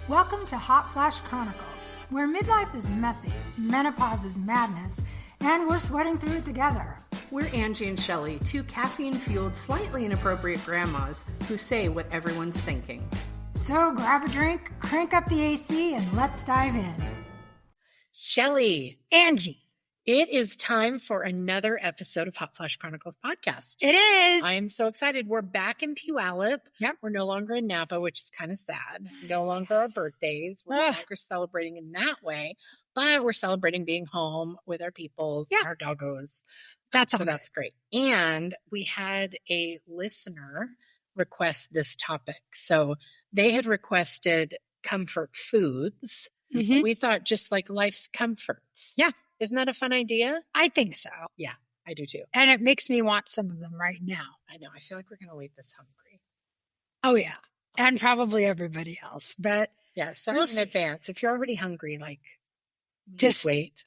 Welcome to Hot Flash Chronicles, where midlife is messy, menopause is madness, and we're sweating through it together. We're Angie and Shelly, two caffeine-fueled, slightly inappropriate grandmas who say what everyone's thinking. So grab a drink, crank up the AC, and let's dive in. Shelly. Angie. It is time for another episode of Hot Flash Chronicles podcast. It is. I am so excited. We're back in Puyallup. Yep. We're no longer in Napa, which is kind of sad. No longer our birthdays. We're no longer celebrating in that way, but we're celebrating being home with our peoples, our doggos. That's all. So that's great. And we had a listener request this topic. So they had requested comfort foods. Mm-hmm. We thought just like life's comforts. Yeah. Isn't that a fun idea? I think so. Yeah, I do too. And it makes me want some of them right now. I know. I feel like we're going to leave this hungry. Oh, yeah. And probably everybody else. But yeah, sorry in advance. If you're already hungry, like, just wait.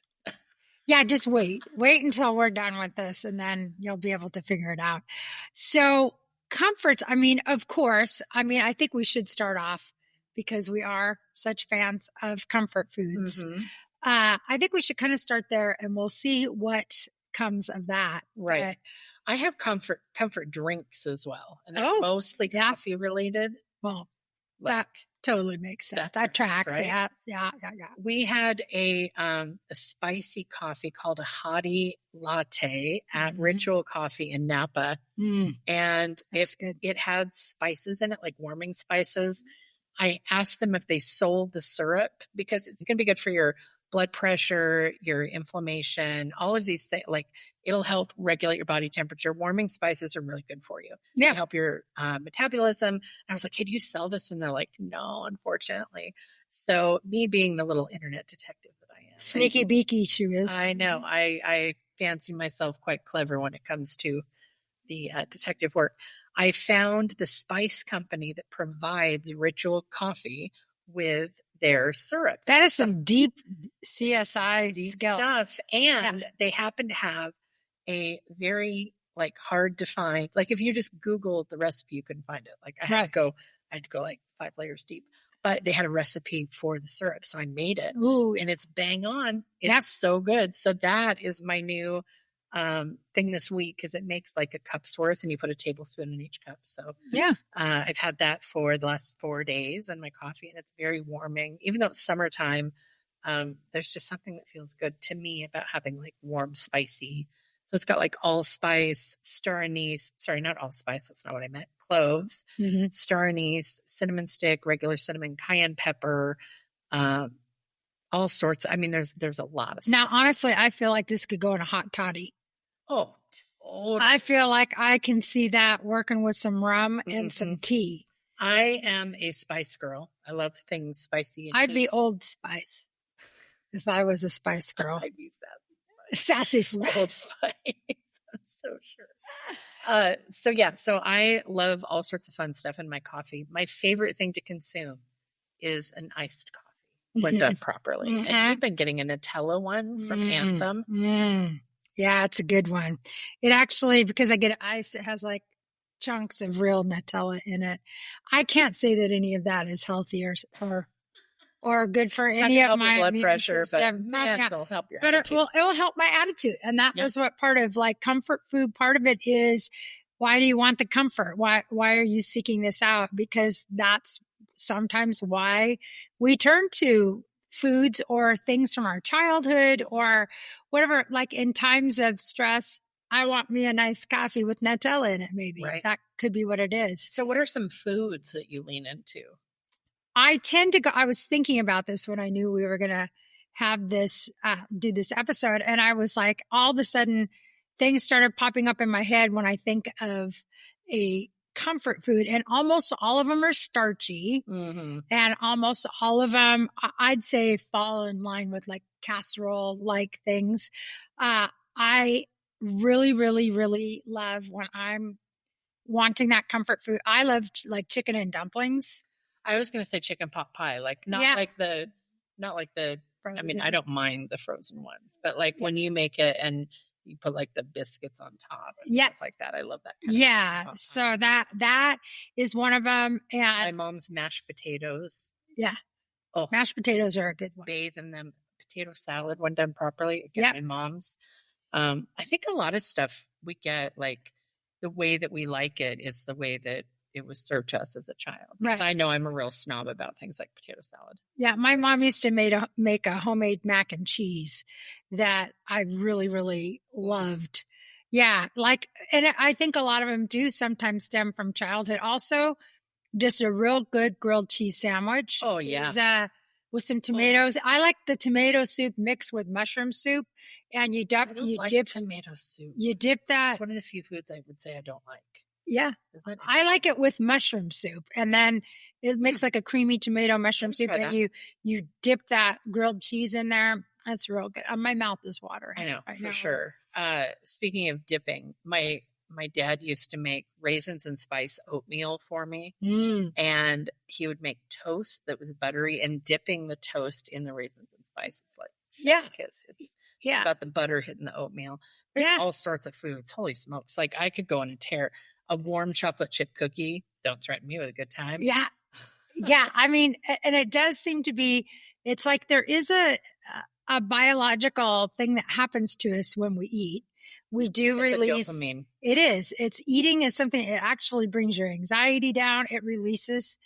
Yeah, just wait. Wait until we're done with this, and then you'll be able to figure it out. So comforts, I mean, of course, I think we should start off because we are such fans of comfort foods. Mm-hmm. I think we should kind of start there, and we'll see what comes of that. Right. I have comfort drinks as well, and they're mostly coffee related. Well, that totally makes sense. That tracks. Right? Yeah. We had a spicy coffee called a hottie latte at Ritual Coffee in Napa, and it had spices in it, like warming spices. I asked them if they sold the syrup because it's going to be good for your blood pressure, your inflammation, all of these things. Like, it'll help regulate your body temperature. Warming spices are really good for you. Yeah. They help your metabolism. And I was like, hey, do you sell this? And they're like, no, unfortunately. So me being the little internet detective that I am. Sneaky beaky she is. I know. I fancy myself quite clever when it comes to the detective work. I found the spice company that provides Ritual Coffee with their syrup. That is some deep CSI stuff. And they happen to have a very hard to find, if you just Google the recipe, you couldn't find it. I had to go like 5 layers deep, but they had a recipe for the syrup. So I made it. Ooh. And it's bang on. It's so good. So that is my new thing this week, because it makes like a cup's worth and you put a tablespoon in each cup. So I've had that for the last 4 days in my coffee, and it's very warming. Even though it's summertime, there's just something that feels good to me about having warm, spicy. So it's got allspice, star anise, not allspice, that's not what I meant, cloves, star anise, cinnamon stick, regular cinnamon, cayenne pepper, all sorts. There's a lot of stuff. Now, honestly, I feel like this could go in a hot toddy. Oh, totally. I feel like I can see that working with some rum and some tea. I am a spice girl. I love things spicy. And I'd be Old Spice if I was a spice girl. I'd be sassy spice. Old Spice. I'm so sure. So I love all sorts of fun stuff in my coffee. My favorite thing to consume is an iced coffee when done properly. And I've been getting a Nutella one from Anthem. Yeah, it's a good one. It actually, because I get it iced, it has chunks of real Nutella in it. I can't say that any of that is healthy or good for any of my blood pressure, system. but it'll help your attitude. But it will help my attitude. And that was what part of comfort food, part of it is, why do you want the comfort? Why are you seeking this out? Because that's sometimes why we turn to foods or things from our childhood or whatever. In times of stress, I want me a nice coffee with Nutella in it, maybe. Right. That could be what it is. So what are some foods that you lean into? I tend to go, I was thinking about this when I knew we were going to have this, do this episode. And I was all of a sudden things started popping up in my head when I think of a comfort food, and almost all of them are starchy, and almost all of them I'd say fall in line with casserole things. I really, really, really love when I'm wanting that comfort food. I love chicken and dumplings. I was going to say chicken pot pie, not like the frozen. I don't mind the frozen ones, but when you make it and you put the biscuits on top and stuff like that. I love that kind of stuff. So that is one of them. And my mom's mashed potatoes. Yeah. Oh, Mashed potatoes are a good one. bathe in them. Potato salad when done properly. Again, my mom's. I think a lot of stuff we get, like the way that we like it is the way that it was served to us as a child. Because I know I'm a real snob about things like potato salad. Yeah, my mom used to make a homemade mac and cheese that I really, really loved. Yeah, and I think a lot of them do sometimes stem from childhood. Also, just a real good grilled cheese sandwich. Oh, yeah. Is, with some tomatoes. I like the tomato soup mixed with mushroom soup, and you dip tomato soup. You dip that. It's one of the few foods I would say I don't like. Yeah, I like it with mushroom soup, and then it makes like a creamy tomato mushroom soup, and you dip that grilled cheese in there. That's real good. My mouth is watering. I know, for sure. Speaking of dipping, my dad used to make raisins and spice oatmeal for me. And he would make toast that was buttery, and dipping the toast in the raisins and spice is like chef's kiss. It's about the butter hitting the oatmeal. There's all sorts of foods. Holy smokes. Like I could go on a tear. A warm chocolate chip cookie. Don't threaten me with a good time. Yeah. Yeah. I mean, and it does seem to be, it's like there is a biological thing that happens to us when we eat. We do release dopamine. It's eating is something, it actually brings your anxiety down. It releases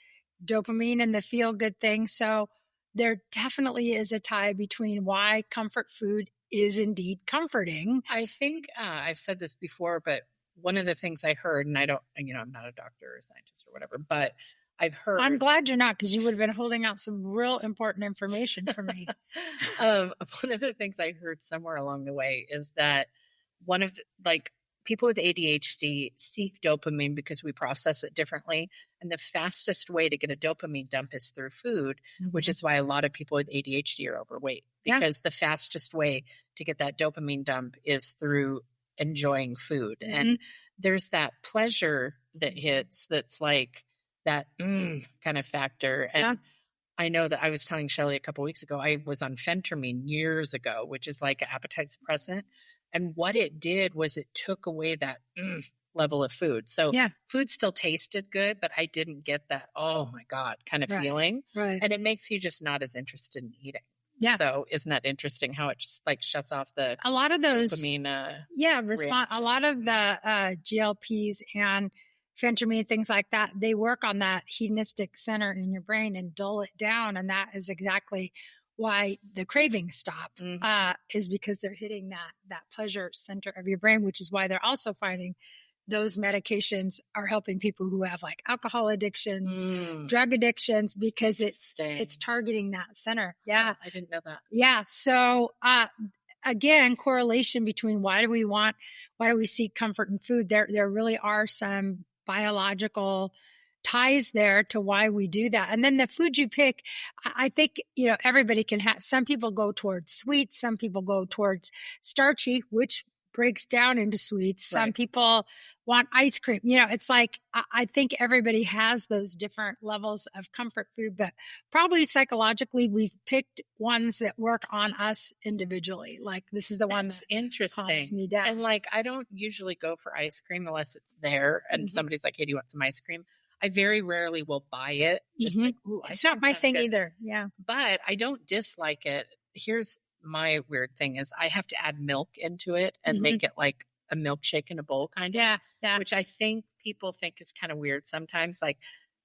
dopamine and the feel good thing. So there definitely is a tie between why comfort food is indeed comforting. I think I've said this before, but one of the things I heard, and I'm not a doctor or a scientist or whatever, but I've heard. I'm glad you're not, because you would have been holding out some real important information for me. One of the things I heard somewhere along the way is that people with ADHD seek dopamine because we process it differently. And the fastest way to get a dopamine dump is through food, which is why a lot of people with ADHD are overweight, because the fastest way to get that dopamine dump is through enjoying food. And there's that pleasure that hits that's like that kind of factor. And I know that I was telling Shelly a couple of weeks ago, I was on phentermine years ago, which is like an appetite suppressant. And what it did was it took away that level of food. So food still tasted good, but I didn't get that, oh my God, kind of feeling. Right. And it makes you just not as interested in eating. Yeah. So isn't that interesting how it just like shuts off a lot of those dopamine? A lot of the GLPs and phentermine, things like that, they work on that hedonistic center in your brain and dull it down. And that is exactly why the cravings stop, is because they're hitting that pleasure center of your brain, which is why they're also finding those medications are helping people who have like alcohol addictions, drug addictions, because it's targeting that center. Yeah. I didn't know that. Yeah. So, again, correlation between why do we seek comfort in food? There really are some biological ties there to why we do that. And then the food you pick, I think, everybody can have, some people go towards sweet, some people go towards starchy, which breaks down into sweets. Right. Some people want ice cream. It's like, I think everybody has those different levels of comfort food, but probably psychologically we've picked ones that work on us individually. Like this is the one that's interesting. Calms me down. And like, I don't usually go for ice cream unless it's there and somebody's like, hey, do you want some ice cream? I very rarely will buy it. Just like, ooh, it's not my thing either. Yeah. But I don't dislike it. Here's my weird thing is I have to add milk into it and make it like a milkshake in a bowl kind of. Yeah. Which I think people think is kind of weird sometimes. Like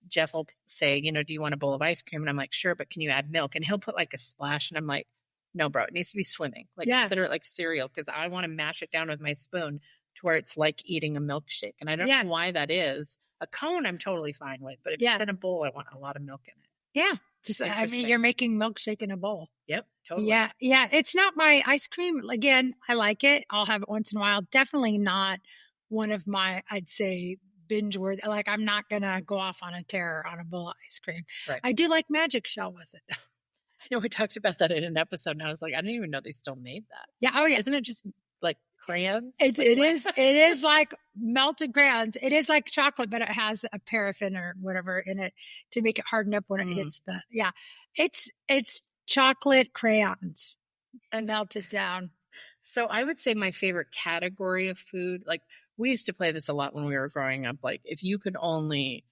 Jeff will say, do you want a bowl of ice cream? And I'm like, sure, but can you add milk? And he'll put like a splash. And I'm like, no, bro, it needs to be swimming. Like consider it like cereal, because I want to mash it down with my spoon to where it's like eating a milkshake. And I don't know why that is. A cone I'm totally fine with, but if it's in a bowl, I want a lot of milk in it. Yeah. You're making milkshake in a bowl. Yep, totally. Yeah. Yeah. It's not my ice cream. Again, I like it. I'll have it once in a while. Definitely not one of my, I'd say, binge worthy. Like I'm not going to go off on a tear on a bowl of ice cream. Right. I do like Magic Shell with it though. I know we talked about that in an episode and I was like, I didn't even know they still made that. Yeah. Oh yeah. Isn't it just like crayons? It is like melted crayons. It is like chocolate, but it has a paraffin or whatever in it to make it harden up when it hits it's chocolate crayons and melted down. So I would say my favorite category of food, like we used to play this a lot when we were growing up. Like if you could only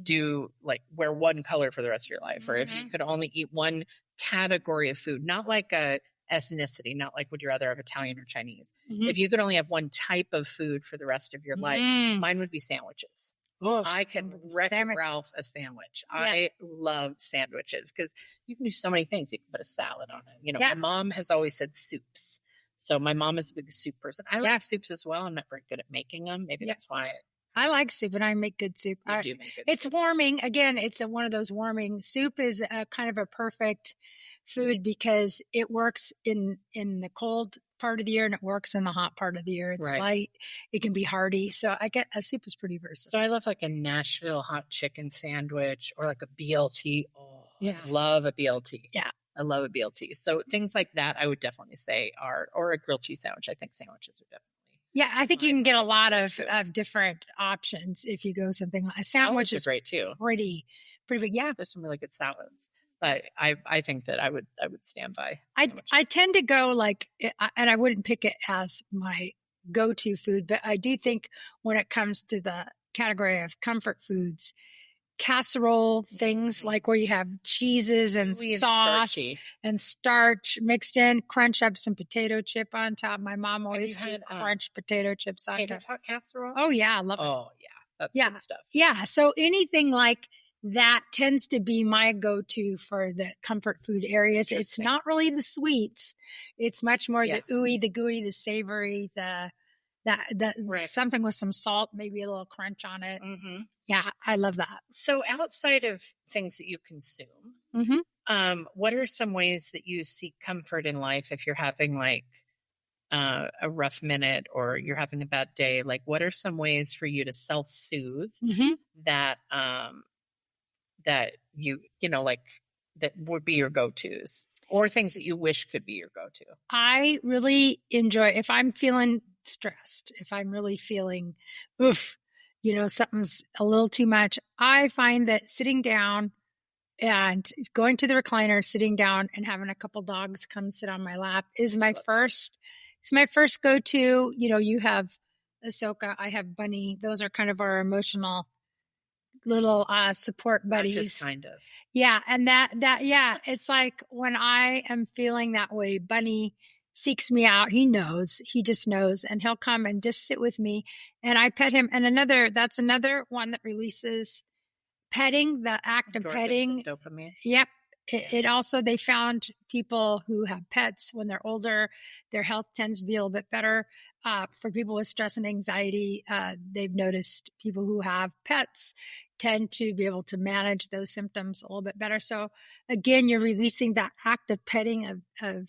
do like wear one color for the rest of your life, or if you could only eat one category of food, not like a ethnicity, not like would you rather have Italian or Chinese. If you could only have one type of food for the rest of your life, mine would be sandwiches. I can wreck Ralph a sandwich. Yeah. I love sandwiches because you can do so many things. You can put a salad on it. You know, my mom has always said soups. So my mom is a big soup person. I like soups as well. I'm not very good at making them. Maybe that's why. I like soup, and I make good soup. It's warming. Again, it's one of those warming. Soup is a kind of a perfect food because it works in the cold part of the year and it works in the hot part of the year. It's light. It can be hearty. So I get a soup is pretty versatile. So I love like a Nashville hot chicken sandwich or like a BLT. Oh, I love a BLT. Yeah. I love a BLT. So things like that, I would definitely say or a grilled cheese sandwich. I think sandwiches are definitely. Yeah, I think you can get a lot of different options if you go something like a sandwich is great too. Pretty big. Yeah, there's some really good salads. But I think that I would stand by sandwiches. I tend to go like, and I wouldn't pick it as my go-to food, but I do think when it comes to the category of comfort foods, casserole things like where you have cheeses and sauce and starch mixed in, crunch up some potato chip on top. My mom always crunch potato chips on top. Hot casserole? Oh yeah, I love it. Oh yeah, that's good stuff. Yeah, so anything like that tends to be my go-to for the comfort food areas. It's not really the sweets. It's much more the ooey, the gooey, the savory, something with some salt, maybe a little crunch on it. Mm-hmm. Yeah, I love that. So outside of things that you consume, what are some ways that you seek comfort in life if you're having like a rough minute or you're having a bad day? Like, what are some ways for you to self-soothe that you know, like that would be your go-tos or things that you wish could be your go-to? I really enjoy, if I'm feeling stressed, if I'm really feeling, something's a little too much, I find that sitting down and going to the recliner, sitting down and having a couple dogs come sit on my lap is my first go-to. You know, you have Ahsoka, I have Bunny. Those are kind of our emotional little support buddies. Just kind of. Yeah. And it's like when I am feeling that way, Bunny seeks me out. He just knows, and he'll come and just sit with me and I pet him. And that's another one that releases petting, the act of petting. Dopamine. Yep. It also, they found people who have pets when they're older, their health tends to be a little bit better. For people with stress and anxiety, they've noticed people who have pets tend to be able to manage those symptoms a little bit better. So again, you're releasing that act of petting of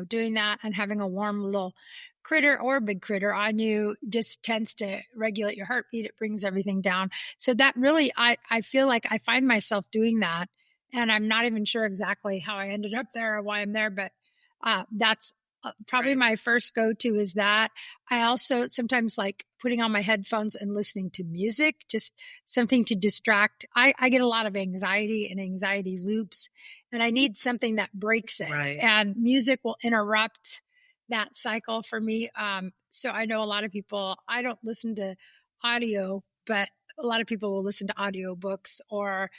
doing that and having a warm little critter or big critter on you just tends to regulate your heartbeat. It brings everything down. So that really, I feel like I find myself doing that. And I'm not even sure exactly how I ended up there or why I'm there, but that's probably my first go-to is that. I also sometimes like putting on my headphones and listening to music, just something to distract. I get a lot of anxiety and anxiety loops, and I need something that breaks it. Right. And music will interrupt that cycle for me. So I know a lot of people, I don't listen to audio, but a lot of people will listen to audiobooks or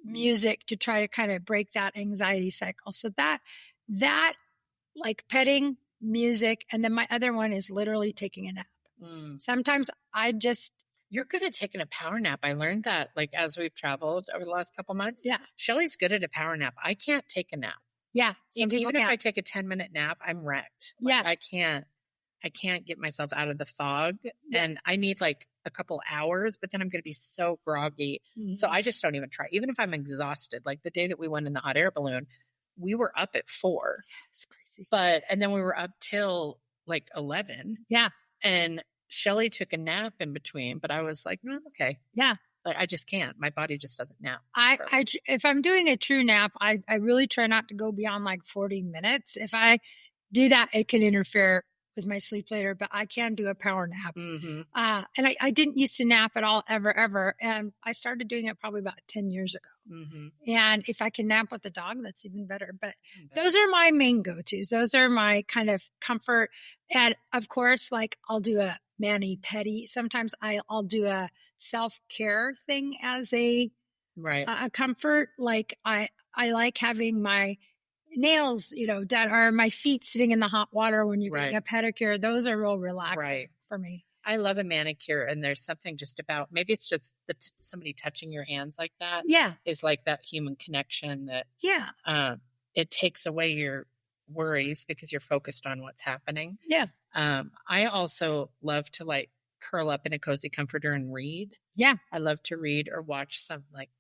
music to try to kind of break that anxiety cycle. So that like petting, music, and then my other one is literally taking a nap. Sometimes you're good at taking a power nap. I learned that like as we've traveled over the last couple months. Yeah. Shelly's good at a power nap. I can't take a nap. Yeah. Even if I take a 10-minute nap, I'm wrecked. Like, yeah. I can't get myself out of the fog, and I need like a couple hours, but then I'm going to be so groggy. Mm-hmm. So I just don't even try. Even if I'm exhausted, like the day that we went in the hot air balloon, we were up at 4. It's crazy. And then we were up till like 11. Yeah. And Shelly took a nap in between, but I was like, no, okay. Yeah. Like, I just can't. My body just doesn't nap. If I'm doing a true nap, I really try not to go beyond like 40 minutes. If I do that, it can interfere with my sleep later, but I can do a power nap. Mm-hmm. And I didn't used to nap at all, ever. And I started doing it probably about 10 years ago. Mm-hmm. And if I can nap with a dog, that's even better. But those are my main go-tos. Those are my kind of comfort. And of course, like I'll do a mani-pedi. Sometimes I'll do a self-care thing as a comfort. Like I like having my nails, done, or my feet sitting in the hot water when you're getting a pedicure. Those are real relaxing for me. I love a manicure, and there's something just about, maybe it's just somebody touching your hands like that. Yeah. Is like that human connection that it takes away your worries because you're focused on what's happening. Yeah. I also love to like curl up in a cozy comforter and read. Yeah. I love to read or watch some like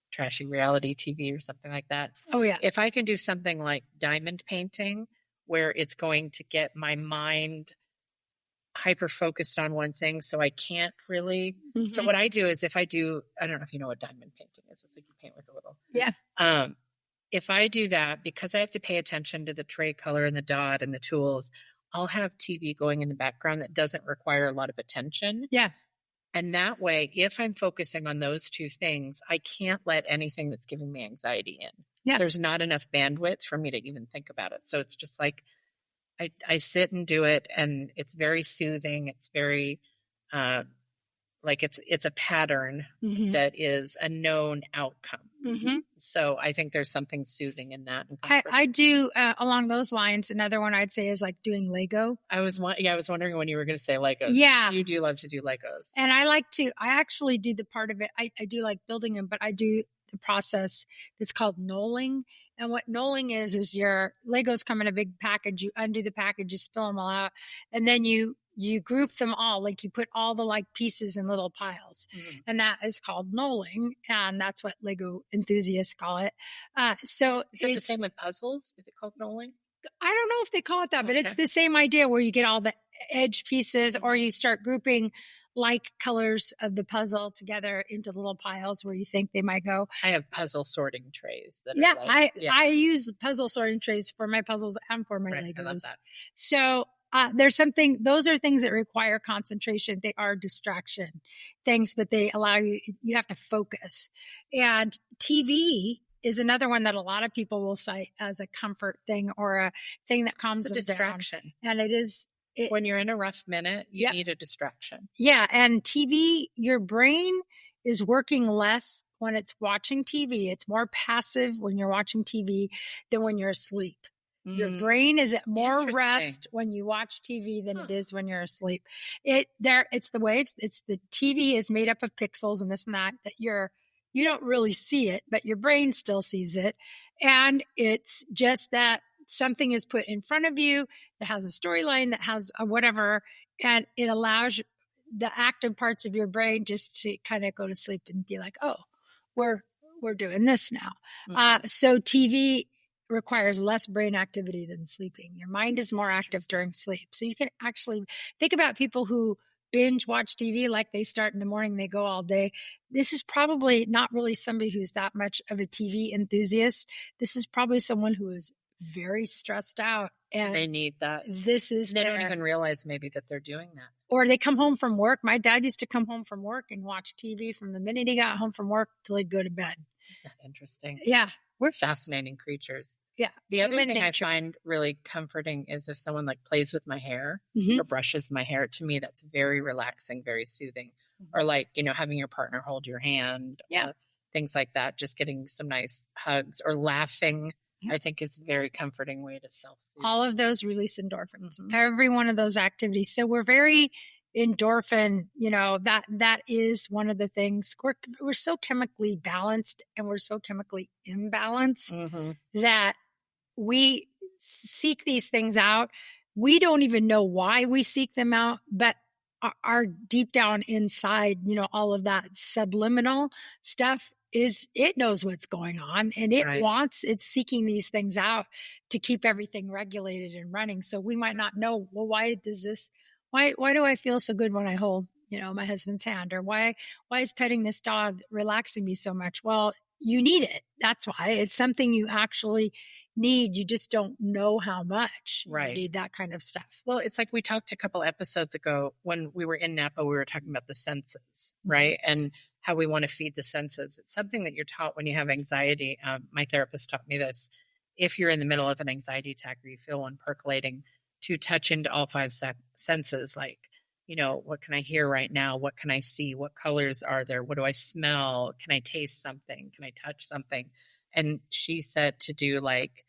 trashy reality TV or something like that. Oh, yeah. If I can do something like diamond painting, where it's going to get my mind hyper focused on one thing, so I can't really. Mm-hmm. So what I do is I don't know if you know what diamond painting is. It's like you paint with a little. Yeah. If I do that, because I have to pay attention to the tray color and the dot and the tools, I'll have TV going in the background that doesn't require a lot of attention. Yeah. And that way, if I'm focusing on those two things, I can't let anything that's giving me anxiety in. Yeah. There's not enough bandwidth for me to even think about it. So it's just like I sit and do it, and it's very soothing. It's very like it's a pattern that is a known outcome. Mm-hmm. So I think there's something soothing in that. I do along those lines. Another one I'd say is like doing Lego. I was wondering when you were going to say Legos. Yeah. You do love to do Legos. And I actually do the part of it. I do like building them, but I do the process that's called knolling. And what knolling is your Legos come in a big package. You undo the package, you spill them all out. And then you group them all, like you put all the like pieces in little piles. Mm-hmm. And that is called knolling. And that's what Lego enthusiasts call it. So is it the same with puzzles? Is it called knolling? I don't know if they call it that, but it's the same idea where you get all the edge pieces, or you start grouping like colors of the puzzle together into little piles where you think they might go. I have puzzle sorting trays. I use puzzle sorting trays for my puzzles and for my Legos. I love that. So those are things that require concentration. They are distraction things, but they allow you have to focus. And TV is another one that a lot of people will cite as a comfort thing or a thing that calms them down. It's a distraction. And it is. When you're in a rough minute, you need a distraction. Yeah. And TV, your brain is working less when it's watching TV. It's more passive when you're watching TV than when you're asleep. Your brain is at more rest when you watch TV than it is when you're asleep. It's the waves. It's the TV is made up of pixels and this and that you don't really see it, but your brain still sees it. And it's just that something is put in front of you that has a storyline, that has a whatever, and it allows the active parts of your brain just to kind of go to sleep and be like, oh, we're doing this now. Mm-hmm. So TV requires less brain activity than sleeping. Your mind is more active during sleep. So you can actually think about people who binge watch TV, like they start in the morning, they go all day. This is probably not really somebody who's that much of a TV enthusiast. This is probably someone who is very stressed out, and they need that. They don't even realize maybe that they're doing that. Or they come home from work. My dad used to come home from work and watch TV from the minute he got home from work till he'd go to bed. Isn't that interesting? Yeah. We're fascinating creatures. Yeah. The other thing I find really comforting is if someone like plays with my hair or brushes my hair. To me, that's very relaxing, very soothing. Mm-hmm. Or like, having your partner hold your hand. Yeah. Things like that. Just getting some nice hugs or laughing. I think is a very comforting way to self-soothe. All of those release endorphins. Mm-hmm. Every one of those activities. So we're very endorphin, that is one of the things. We're so chemically balanced and we're so chemically imbalanced that we seek these things out. We don't even know why we seek them out, but our deep down inside, all of that subliminal stuff it knows what's going on, and it's seeking these things out to keep everything regulated and running. So we might not know, well, why do I feel so good when I hold, my husband's hand, or why is petting this dog relaxing me so much? Well, you need it. That's why it's something you actually need. You just don't know how much you need that kind of stuff. Well, it's like we talked a couple episodes ago when we were in Napa, we were talking about the senses, right? And how we want to feed the senses. It's something that you're taught when you have anxiety. My therapist taught me this. If you're in the middle of an anxiety attack or you feel one percolating, to touch into all five senses, like, what can I hear right now? What can I see? What colors are there? What do I smell? Can I taste something? Can I touch something? And she said to do like,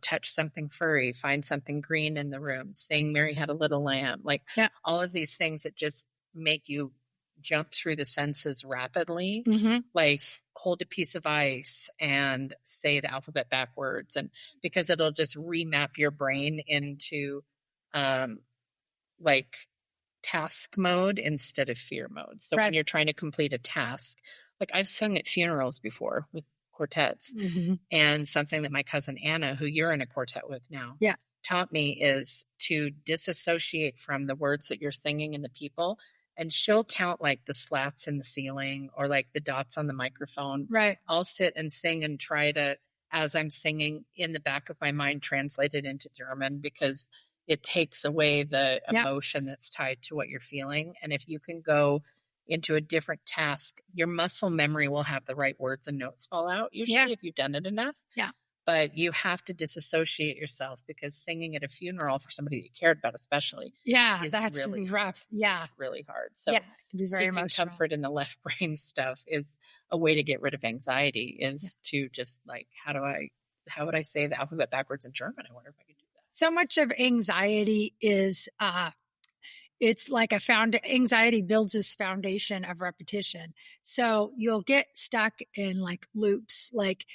touch something furry, find something green in the room, sing Mary Had a Little Lamb, like all of these things that just make you jump through the senses rapidly, like hold a piece of ice and say the alphabet backwards. And because it'll just remap your brain into like task mode instead of fear mode. So when you're trying to complete a task, like I've sung at funerals before with quartets, and something that my cousin Anna, who you're in a quartet with now, taught me is to disassociate from the words that you're singing and the people. And she'll count like the slats in the ceiling or like the dots on the microphone. Right. I'll sit and sing and try to, as I'm singing, in the back of my mind, translate it into German, because it takes away the emotion that's tied to what you're feeling. And if you can go into a different task, your muscle memory will have the right words and notes fall out, usually, if you've done it enough. Yeah. But you have to disassociate yourself, because singing at a funeral for somebody that you cared about, especially, that's really, can be rough. Yeah, it's really hard. So it can be very emotional. Comfort in the left brain stuff is a way to get rid of anxiety. Is to just like, how would I say the alphabet backwards in German? I wonder if I could do that. So much of anxiety is it's like anxiety builds this foundation of repetition. So you'll get stuck in like loops, like,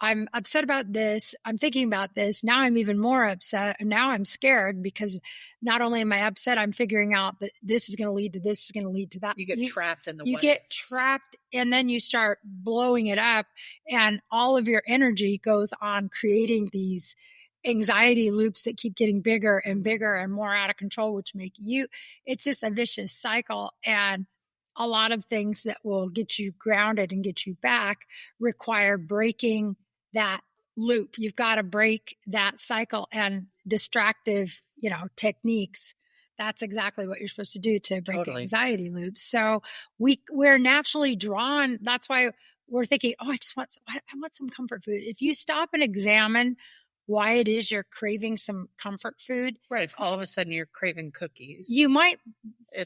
I'm upset about this. I'm thinking about this. Now I'm even more upset. And now I'm scared, because not only am I upset, I'm figuring out that this is going to lead to this, is going to lead to that. You get trapped in the You get trapped, and then you start blowing it up, and all of your energy goes on creating these anxiety loops that keep getting bigger and bigger and more out of control, which make it's just a vicious cycle. And a lot of things that will get you grounded and get you back require breaking that loop. You've got to break that cycle, and distractive, techniques. That's exactly what you're supposed to do to break the anxiety loops. So we're naturally drawn. That's why we're thinking, I want some comfort food. If you stop and examine why it is you're craving some comfort food. Right. If all of a sudden you're craving cookies, you might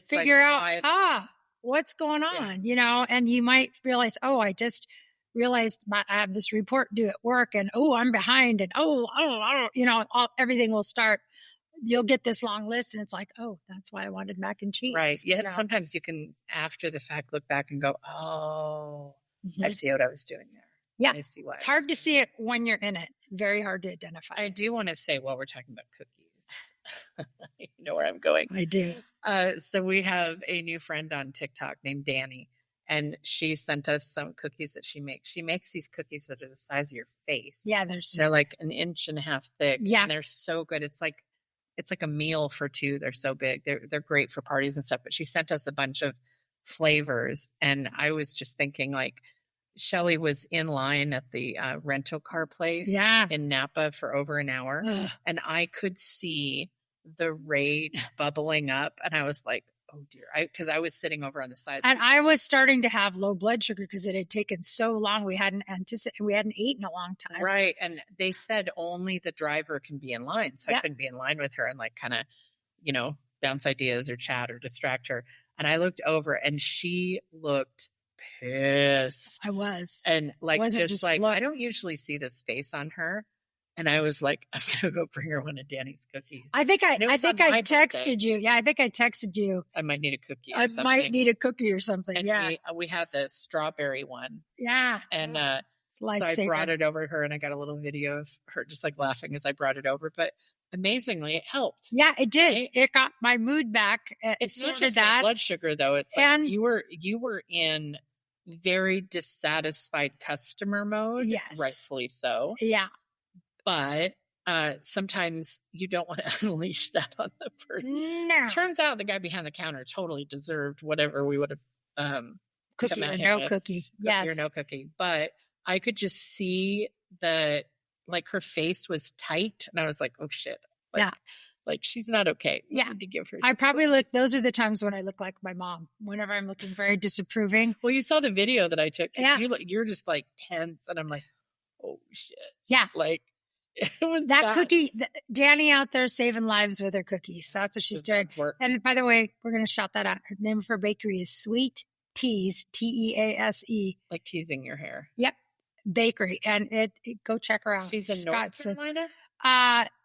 figure out, what's going on, and you might realize, I just realized I have this report due at work, and I'm behind, and everything will start. You'll get this long list, and it's like, that's why I wanted mac and cheese. Right. Yeah. Sometimes you can, after the fact, look back and go, I see what I was doing there. Yeah. I see why. It's hard to see it when you're in it. Very hard to identify. I do want to say, while we're talking about cookies, you know where I'm going. I do. So we have a new friend on TikTok named Danny, and she sent us some cookies that she makes. She makes these cookies that are the size of your face. Yeah, they're like 1.5 inches thick. Yeah, and they're so good. It's like a meal for two. They're so big. They're great for parties and stuff. But she sent us a bunch of flavors, and I was just thinking, like, Shelly was in line at the rental car place in Napa for over an hour. And I could see the rage bubbling up. And I was like, oh dear. Because I was sitting over on the side. And I was starting to have low blood sugar because it had taken so long. We hadn't eaten a long time. Right. And they said only the driver can be in line. So I couldn't be in line with her and like kind of, bounce ideas or chat or distract her. And I looked over, and she looked pissed. I was. And like, just like, I don't usually see this face on her. And I was like, I'm going to go bring her one of Danny's cookies. I think I texted you. Yeah, I think I texted you. I might need a cookie. Might need a cookie or something. And we had the strawberry one. Yeah. And so I brought it over to her, and I got a little video of her just like laughing as I brought it over. But amazingly, it helped. Yeah, it did. Right? It got my mood back. It's not just that blood sugar, though. It's like you were in very dissatisfied customer mode. Yes. Rightfully so. Yeah. But sometimes you don't want to unleash that on the person. No. Turns out the guy behind the counter totally deserved whatever we would have cookie or no cookie. Yes. Cookie or no cookie. But I could just see like her face was tight, and I was like, oh shit. Like she's not okay. Yeah. I need to give her. I probably look, those are the times when I look like my mom, whenever I'm looking very disapproving. Well, you saw the video that I took. Yeah. You're just like tense, and I'm like, oh shit. Yeah. Like it was that cookie, Danny out there saving lives with her cookies. That's what she's doing. And by the way, we're going to shout that out. Her name of her bakery is Sweet Tease, Tease. Like teasing your hair. Yep. Bakery. And go check her out. She's in North Carolina?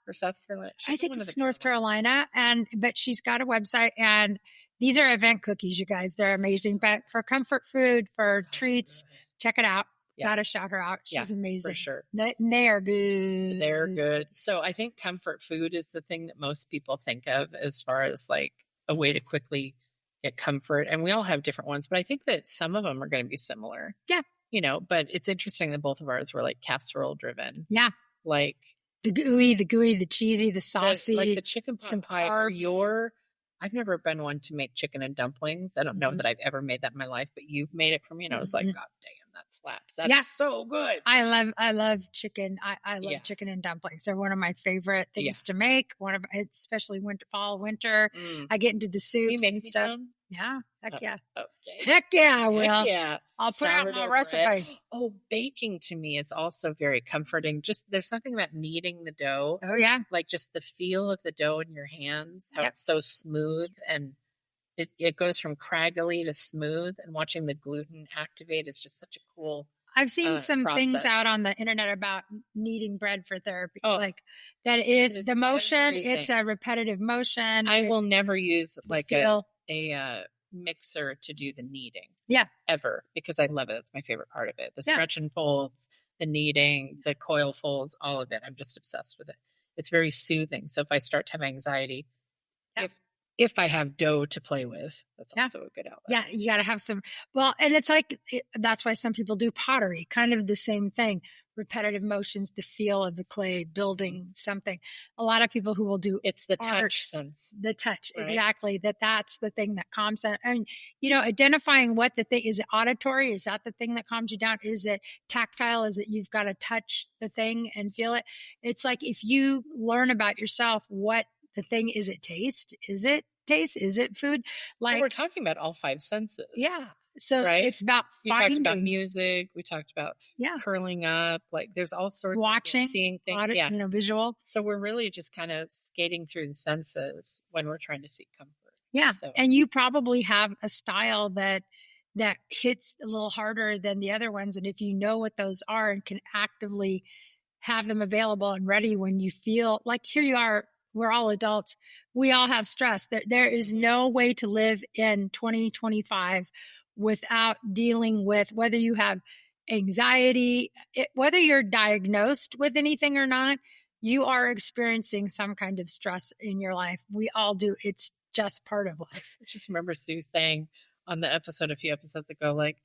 Or South Carolina? I think it's North Carolina. But she's got a website, and these are event cookies, you guys. They're amazing. But for comfort food, for treats, check it out. Yeah. Gotta shout her out. She's amazing. For sure. They are good. They're good. So I think comfort food is the thing that most people think of as far as like a way to quickly get comfort. And we all have different ones, but I think that some of them are going to be similar. Yeah. But it's interesting that both of ours were like casserole driven. Yeah. Like the gooey, the cheesy, the saucy. Like the chicken pot some pie. Carbs. I've never been one to make chicken and dumplings. I don't know that I've ever made that in my life, but you've made it for me. And I was like, God damn, that slaps. That's so good. I love chicken. I love chicken and dumplings. They're one of my favorite things to make. Especially fall, winter. I get into the soups. You make and me stuff. some? Yeah. Heck yeah. Okay. Heck yeah, I will. Heck yeah. I'll put out my recipe. Oh, baking to me is also very comforting. Just there's something about kneading the dough. Oh yeah. Like just the feel of the dough in your hands, how it's so smooth, and it goes from craggly to smooth, and watching the gluten activate is just such a cool I've seen some things out on the internet about kneading bread for therapy. Like that it is the motion. Everything. It's a repetitive motion. I will never use like a mixer to do the kneading. Yeah. Ever, because I love it. It's my favorite part of it. The stretch and folds, the kneading, the coil folds, all of it. I'm just obsessed with it. It's very soothing. So if I start to have anxiety, if I have dough to play with, that's also a good outlet. Yeah, you got to have some. Well, and it's like, that's why some people do pottery, kind of the same thing. Repetitive motions, the feel of the clay, building something. A lot of people who will do it's the art, touch sense. The touch, right? Exactly. That's the thing that calms down. And identifying what the thing is. It auditory? Is that the thing that calms you down? Is it tactile? Is it you've got to touch the thing and feel it? It's like if you learn about yourself, what the thing is. It taste? Is it taste? Is it food? Like we're talking about all five senses. Yeah. So it's about finding. We talked about music. We talked about curling up. Like there's all sorts watching, of seeing things. Visual. So we're really just kind of skating through the senses when we're trying to seek comfort. Yeah. So. And you probably have a style that hits a little harder than the other ones. And if you know what those are and can actively have them available and ready when you feel like here you are, we're all adults. We all have stress. There is no way to live in 2025 without dealing with whether you have anxiety, whether you're diagnosed with anything or not, you are experiencing some kind of stress in your life. We all do. It's just part of life. I just remember Sue saying on the episode a few episodes ago, like,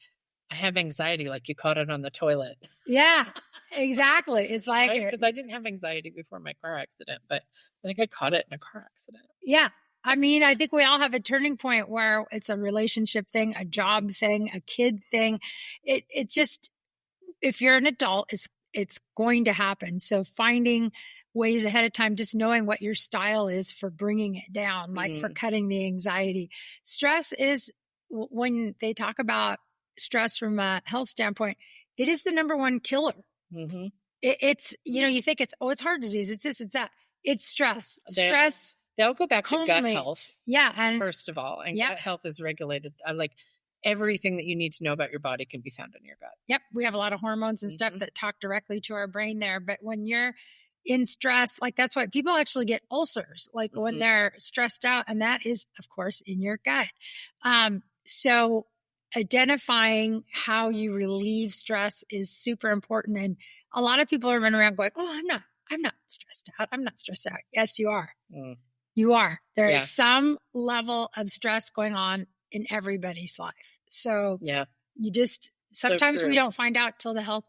I have anxiety, like you caught it on the toilet. Yeah, exactly. It's like, because I didn't have anxiety before my car accident, but I think I caught it in a car accident. Yeah. I mean, I think we all have a turning point where it's a relationship thing, a job thing, a kid thing. It's just, if you're an adult, it's going to happen. So finding ways ahead of time, just knowing what your style is for bringing it down, like for cutting the anxiety. Stress is, when they talk about stress from a health standpoint, it is the number one killer. Mm-hmm. It's, you think it's heart disease. It's this, it's that. It's stress. Stress. They'll go back to gut health. Yeah. And first of all, and gut health is regulated. Like everything that you need to know about your body can be found in your gut. Yep. We have a lot of hormones and stuff that talk directly to our brain there. But when you're in stress, like that's why people actually get ulcers, like when they're stressed out. And that is, of course, in your gut. So identifying how you relieve stress is super important. And a lot of people are running around going, oh, I'm not stressed out. I'm not stressed out. Yes, you are. You are. There is some level of stress going on in everybody's life. So you just, sometimes we don't find out till the health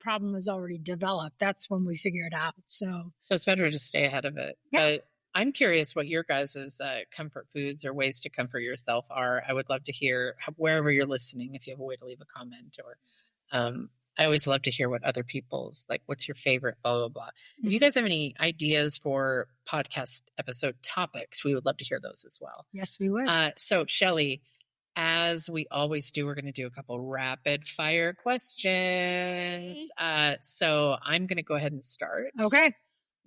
problem is already developed. That's when we figure it out. So it's better to stay ahead of it. Yeah. But I'm curious what your guys' comfort foods or ways to comfort yourself are. I would love to hear wherever you're listening, if you have a way to leave a comment or I always love to hear what other people's, like, what's your favorite, blah, blah, blah. If you guys have any ideas for podcast episode topics, we would love to hear those as well. Yes, we would. So, Shelly, as we always do, we're going to do a couple rapid fire questions. So I'm going to go ahead and start. Okay.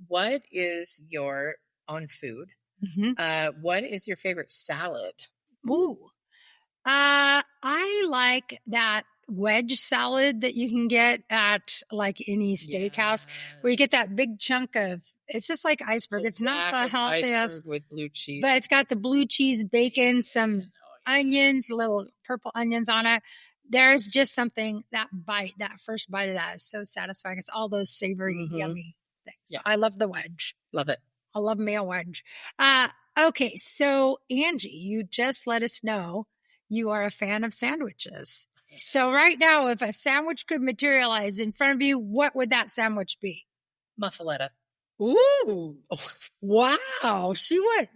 What is your, on food, what is your favorite salad? Ooh. I like that wedge salad that you can get at like any steakhouse where you get that big chunk of, it's just like iceberg. It's not the healthiest. Iceberg with blue cheese. But it's got the blue cheese, bacon, some onions, little purple onions on it. There's just something, that first bite of that is so satisfying. It's all those savory, yummy things. Yeah. I love the wedge. Love it. I love me a wedge. Okay. So Angie, you just let us know you are a fan of sandwiches. So right now, if a sandwich could materialize in front of you, what would that sandwich be? Muffaletta. Ooh. Wow. She went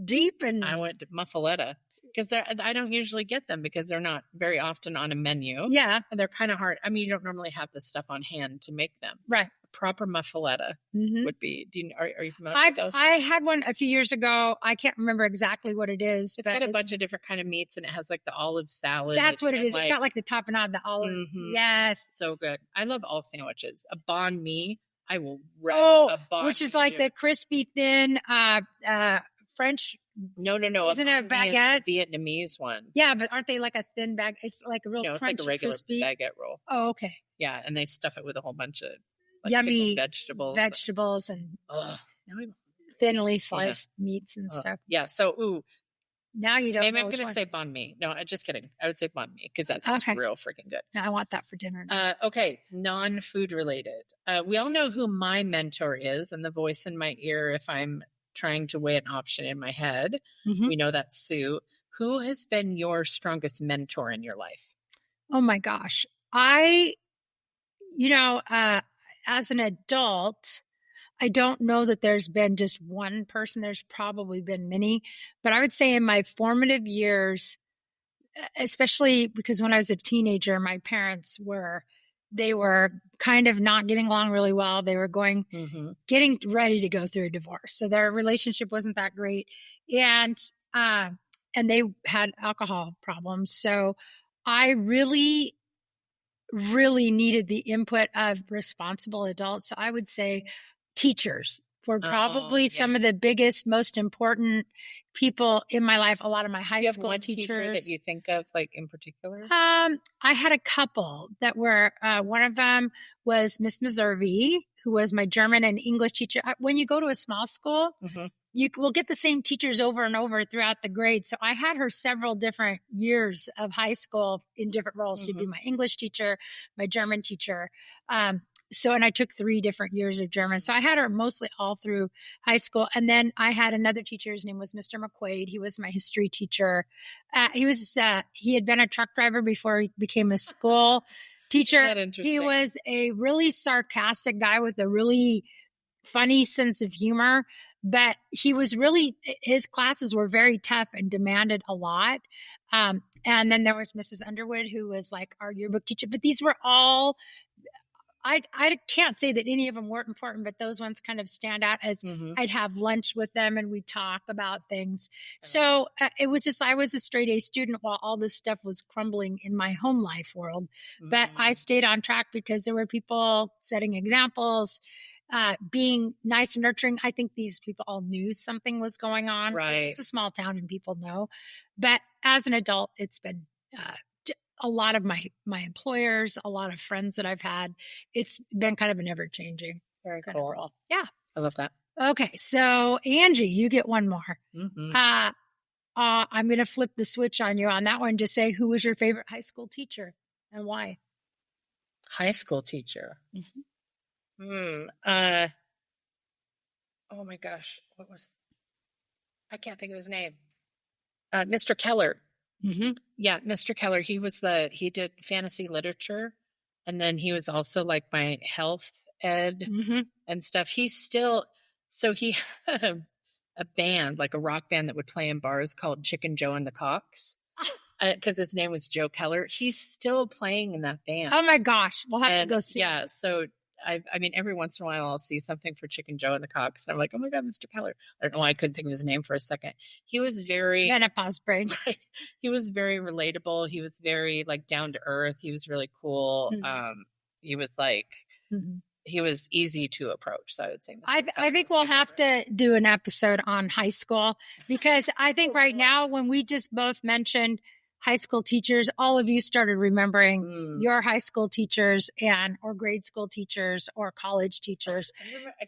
deep in. I went to muffaletta because I don't usually get them because they're not very often on a menu. Yeah. And they're kind of hard. I mean, you don't normally have this stuff on hand to make them. Right. A proper muffaletta would be, are you familiar with those? I had one a few years ago. I can't remember exactly what it is. It's got a bunch of different kind of meats and it has like the olive salad. That's what it is. It's got like the topping on the olive. Yes. So good. I love all sandwiches. A banh mi. I will wrap a banh mi. Which is like the crispy, thin, French. No. Isn't it a baguette? Vietnamese one. Yeah, but aren't they like a thin bag? It's like a real crunchy, it's like a regular crispy baguette roll. Oh, okay. Yeah, and they stuff it with a whole bunch of yummy vegetables and thinly sliced meats and stuff. Yeah. So, now you don't. Maybe I'm going to say banh mi. No, I'm just kidding. I would say banh mi because that sounds real freaking good. I want that for dinner. Okay, non-food related. We all know who my mentor is, and the voice in my ear if I'm trying to weigh an option in my head. We know that's Sue. Who has been your strongest mentor in your life? Oh my gosh. As an adult, I don't know that there's been just one person. There's probably been many, but I would say in my formative years, especially because when I was a teenager, my parents were kind of not getting along really well. They were getting ready to go through a divorce. So their relationship wasn't that great. And they had alcohol problems. So I really, really needed the input of responsible adults. So I would say teachers were probably some of the biggest, most important people in my life. A lot of my high school teachers. That you think of, like in particular? I had a couple that were. One of them was Miss Meservey, who was my German and English teacher. When you go to a small school, you will get the same teachers over and over throughout the grade. So I had her several different years of high school in different roles. She'd be my English teacher, my German teacher. And I took 3 different years of German. So I had her mostly all through high school. And then I had another teacher. His name was Mr. McQuaid. He was my history teacher. He had been a truck driver before he became a school teacher. He was a really sarcastic guy with a really funny sense of humor, but his classes were very tough and demanded a lot. And then there was Mrs. Underwood, who was like our yearbook teacher, but these were all, I can't say that any of them weren't important, but those ones kind of stand out as I'd have lunch with them and we'd talk about things. So it was just, I was a straight A student while all this stuff was crumbling in my home life world. But I stayed on track because there were people setting examples, being nice and nurturing. I think these people all knew something was going on. Right. It's a small town and people know. But as an adult, it's been a lot of my employers, a lot of friends that I've had. It's been kind of an ever-changing. Very cool. Yeah. I love that. Okay. So Angie, you get one more. I'm going to flip the switch on you on that one. Just say, who was your favorite high school teacher and why? High school teacher. Oh my gosh. I can't think of his name. Mr. Keller. Yeah, Mr. Keller. He did fantasy literature, and then he was also like my health ed and stuff. He had a band, like a rock band that would play in bars called Chicken Joe and the Cocks. because his name was Joe Keller. He's still playing in that band. Oh my gosh. We'll have to go see. Yeah. So I mean, every once in a while I'll see something for Chicken Joe and the Cocks. And I'm like, oh my God, Mr. Keller. I don't know why I couldn't think of his name for a second. He was very menopause brain. Right. He was very relatable. He was very like down to earth. He was really cool. He was like, he was easy to approach. So I would say, I think we'll have to do an episode on high school, because I think right now, when we just both mentioned high school teachers, all of you started remembering your high school teachers or grade school teachers or college teachers,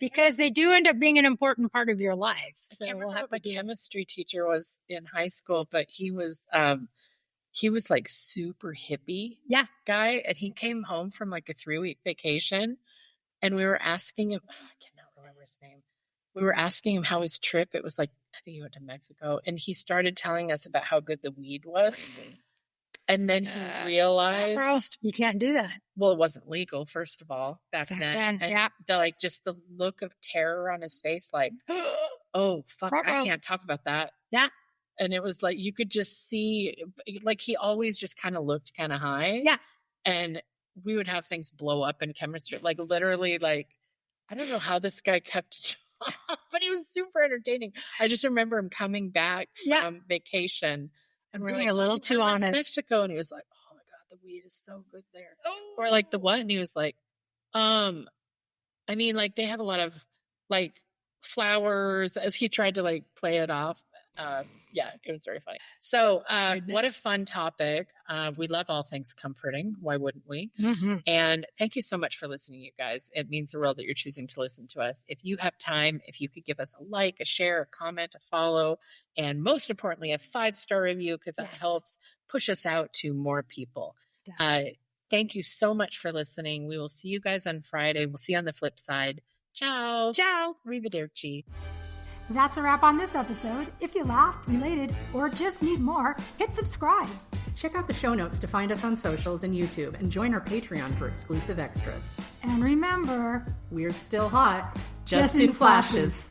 because they do end up being an important part of your life. So I can't remember what my chemistry teacher was in high school, but he was like super hippie guy. And he came home from like a 3-week vacation. And we were asking him, I cannot remember his name. We were asking him how his trip, it was like, I think he went to Mexico. And he started telling us about how good the weed was. And then he realized. You can't do that. Well, it wasn't legal, first of all, back then. And just the look of terror on his face, like, oh, fuck, I can't talk about that. Yeah. And it was like, you could just see, like, he always just kind of looked kind of high. Yeah. And we would have things blow up in chemistry, like literally, like, I don't know how this guy kept it off, but he was super entertaining. I just remember him coming back from vacation and we're like, a little too honest. Mexico. And he was like, oh my God, the weed is so good there. Or like the what? And he was like, I mean, like they have a lot of like flowers, as he tried to like play it off. Yeah, it was very funny. So what a fun topic. We love all things comforting. Why wouldn't we? And thank you so much for listening, you guys. It means the world that you're choosing to listen to us. If you have time, if you could give us a like, a share, a comment, a follow, and most importantly, a 5-star review, because that helps push us out to more people. Thank you so much for listening. We will see you guys on Friday. We'll see you on the flip side. Ciao. Ciao. Arrivederci. That's a wrap on this episode. If you laughed, related, or just need more, hit subscribe. Check out the show notes to find us on socials and YouTube, and join our Patreon for exclusive extras. And remember, we're still hot, just in flashes.